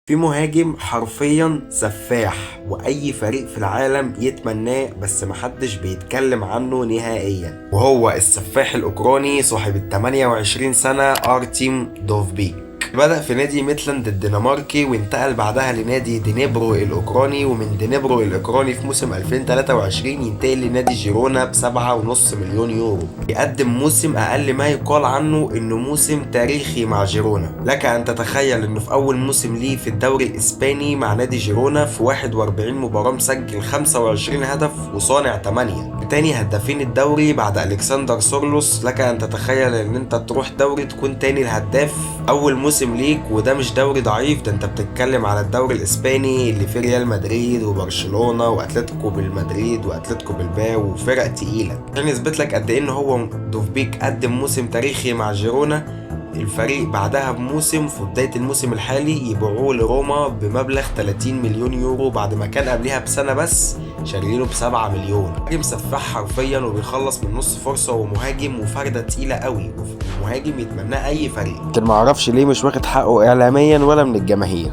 في مهاجم حرفيا سفاح واي فريق في العالم يتمناه، بس محدش بيتكلم عنه نهائيا، وهو السفاح الاوكراني صاحب ال 28 سنة ارتيم دوفبيك. بدأ في نادي ميتلاند الدنماركي وانتقل بعدها لنادي دينيبرو الأوكراني، ومن دينيبرو الأوكراني في موسم 2023 ينتقل لنادي جيرونا ب7.5 مليون يورو. بيقدم موسم أقل ما يقال عنه إنه موسم تاريخي مع جيرونا. لك أن تتخيل إنه في أول موسم ليه في الدوري الإسباني مع نادي جيرونا في 41 مباراة مسجل 25 هدف وصانع 8، تاني هدافين الدوري بعد ألكسندر سورلوس. لك أن تتخيل إن أنت تروح دوري تكون تاني الهداف أول موسم ليك، وده مش دوري ضعيف، ده أنت بتتكلم على الدوري الإسباني اللي فيه ريال مدريد وبرشلونة وأتلتيكو بالمدريد وأتلتيكو بالباو وفرق تقيلة. عشان يثبت لك قد إيه إن هو دوفبيك قدم موسم تاريخي مع جيرونا، الفريق بعدها بموسم في بداية الموسم الحالي يبيعوه لروما بمبلغ 30 مليون يورو، بعد ما كان قبلها بسنة بس شاريينه ب7 مليون. مهاجم سفاح حرفيا وبيخلص من نص فرصة، ومهاجم وفردة تقيلة قوي، ومهاجم يتمناه أي فريق، لكن معرفش ليه مش واخد حقه إعلاميا ولا من الجماهير.